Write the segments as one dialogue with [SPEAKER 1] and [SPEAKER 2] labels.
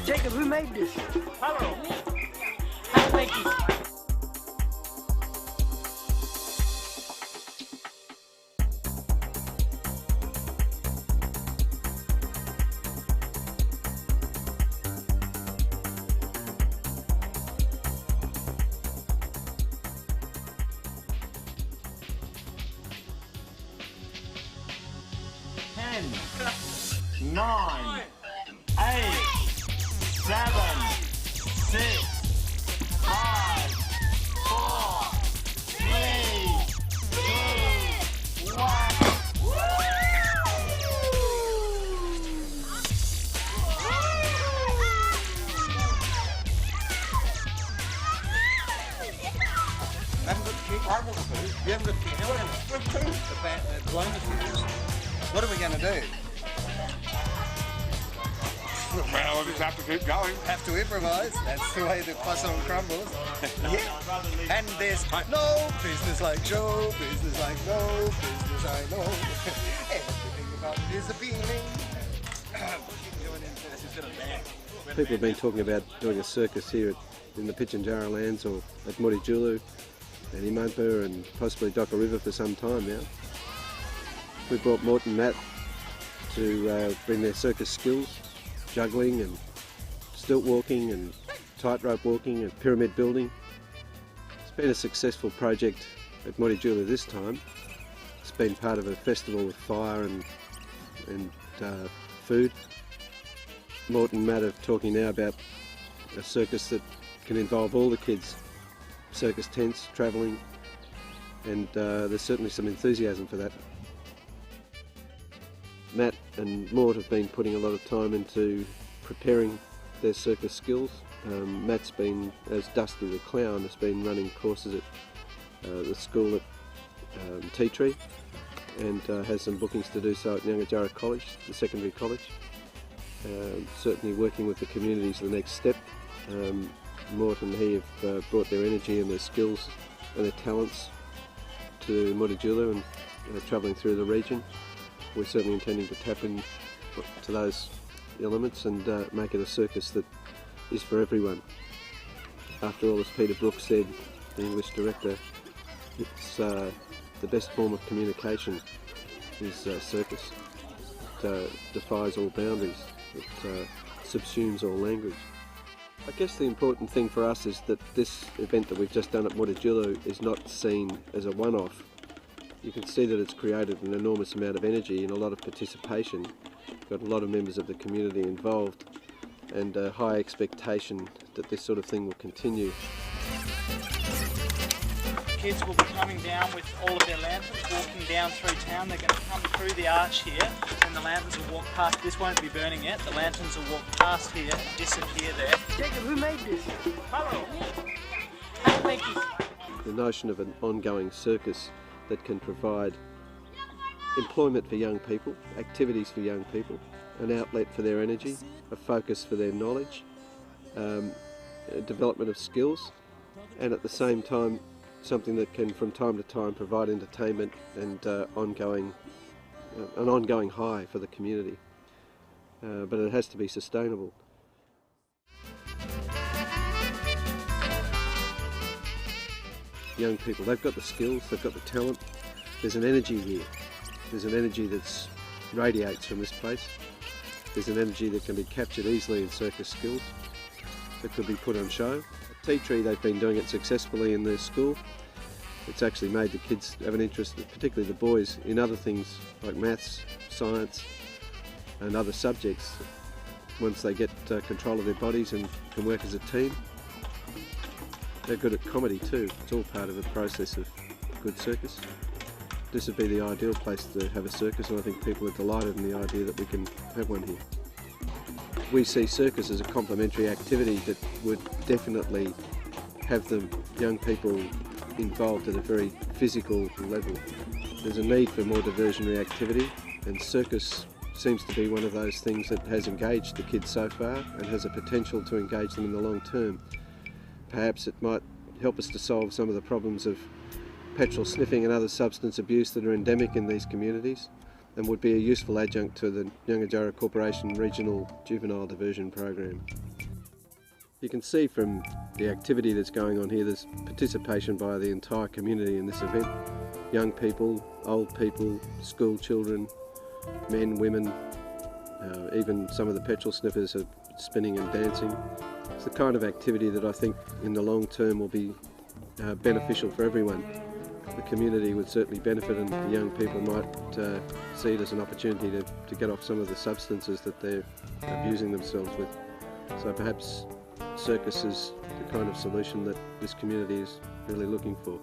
[SPEAKER 1] Jacob, who made this?
[SPEAKER 2] Hello.
[SPEAKER 1] How make it?
[SPEAKER 2] Nine, 8, 7, 6, 5, 4, 3, 2, 1.
[SPEAKER 3] I haven't got the key. I haven't got the food. You haven't got the key. The blindness. What are we going to do?
[SPEAKER 4] Well, we'll just have to keep going.
[SPEAKER 3] Have to improvise. That's the way the puzzle crumbles. Yeah. And there's no business like show business like no business I know. Everything about it is appealing.
[SPEAKER 5] People have been talking about doing a circus here in the Pitjantjatjara lands or at Mututjulu and Imampa and possibly Docker River for some time now. We brought Mort and Matt to bring their circus skills, juggling and stilt walking and tightrope walking and pyramid building. It's been a successful project at Mututjulu this time. It's been part of a festival with fire and food. Mort and Matt are talking now about a circus that can involve all the kids, circus tents, travelling, and there's certainly some enthusiasm for that. Matt and Mort have been putting a lot of time into preparing their circus skills. Matt's been, as Dusty the Clown, has been running courses at the school at Tea Tree and has some bookings to do so at Longyard College, the secondary college. Certainly working with the community is the next step. Mort and he have brought their energy and their skills and their talents to Mututjulu and travelling through the region. We're certainly intending to tap into those elements and make it a circus that is for everyone. After all, as Peter Brooks said, the English director, it's the best form of communication is circus. It defies all boundaries. It subsumes all language. I guess the important thing for us is that this event that we've just done at Mututjulu is not seen as a one-off. You can see that it's created an enormous amount of energy and a lot of participation. Got a lot of members of the community involved and a high expectation that this sort of thing will continue.
[SPEAKER 2] Kids will be coming down with all of their lanterns, walking down through town. They're going to come through the arch here, and the lanterns will walk past. This won't be burning yet. The lanterns will walk past here and disappear there.
[SPEAKER 1] Jacob, who made this?
[SPEAKER 2] Hello.
[SPEAKER 1] How make it?
[SPEAKER 5] The notion of an ongoing circus that can provide employment for young people, activities for young people, an outlet for their energy, a focus for their knowledge, a development of skills, and at the same time something that can from time to time provide entertainment and an ongoing high for the community. But it has to be sustainable. Young people, they've got the skills, they've got the talent, there's an energy here. There's an energy that radiates from this place. There's an energy that can be captured easily in circus skills that could be put on show. At Tea Tree, they've been doing it successfully in their school. It's actually made the kids have an interest, particularly the boys, in other things like maths, science and other subjects once they get control of their bodies and can work as a team. They're good at comedy too. It's all part of the process of good circus. This would be the ideal place to have a circus, and I think people are delighted in the idea that we can have one here. We see circus as a complementary activity that would definitely have the young people involved at a very physical level. There's a need for more diversionary activity, and circus seems to be one of those things that has engaged the kids so far and has a potential to engage them in the long term. Perhaps it might help us to solve some of the problems of petrol sniffing and other substance abuse that are endemic in these communities, and would be a useful adjunct to the Longyard Corporation Regional Juvenile Diversion Program. You can see from the activity that's going on here, there's participation by the entire community in this event. Young people, old people, school children, men, women, even some of the petrol sniffers are spinning and dancing. It's the kind of activity that I think in the long term will be beneficial for everyone. The community would certainly benefit, and the young people might see it as an opportunity to get off some of the substances that they're abusing themselves with. So perhaps circus is the kind of solution that this community is really looking for.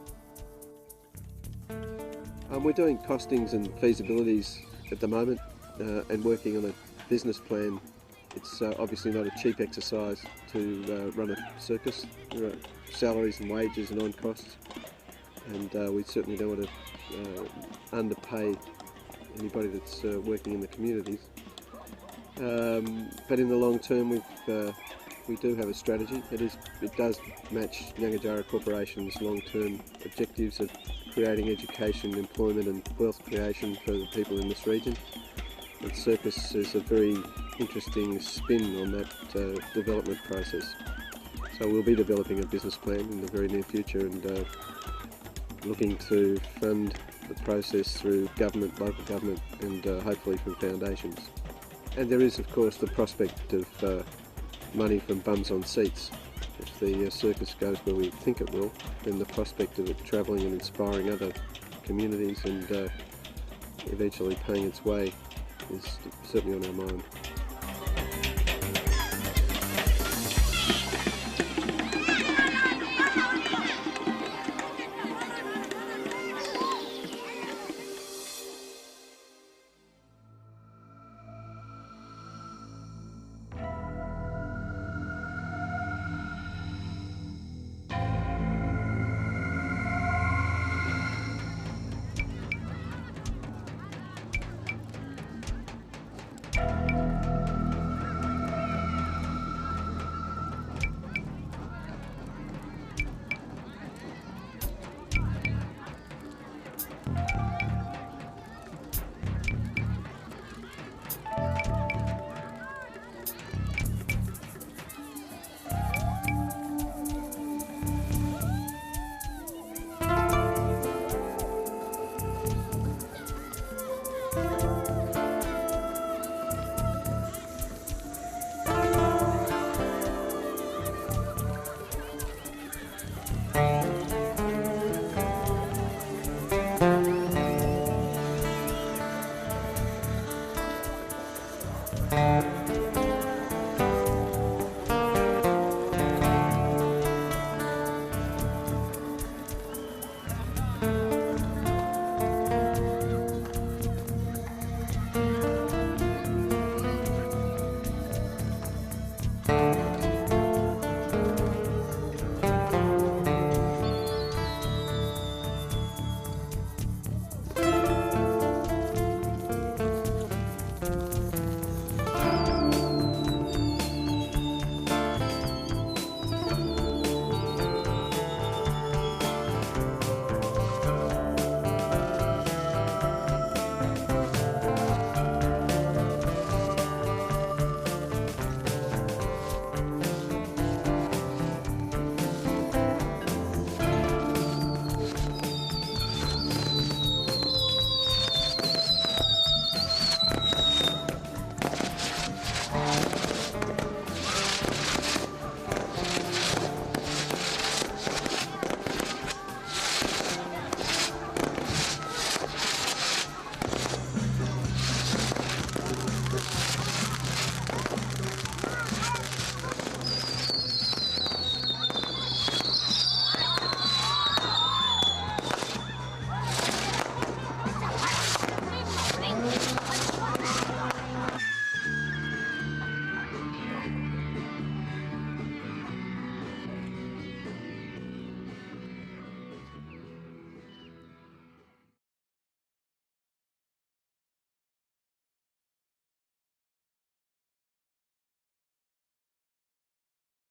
[SPEAKER 5] We're doing costings and feasibilities at the moment and working on a business plan. It's obviously not a cheap exercise to run a circus. There are salaries and wages and on-costs, and we certainly don't want to underpay anybody that's working in the communities. But in the long term, we do have a strategy. It does match Nyangajara Corporation's long-term objectives of creating education, employment and wealth creation for the people in this region. And circus is a very interesting spin on that development process. So we'll be developing a business plan in the very near future and looking to fund the process through government, local government and hopefully from foundations. And there is of course the prospect of money from bums on seats. If the circus goes where we think it will, then the prospect of it travelling and inspiring other communities and eventually paying its way is certainly on our mind.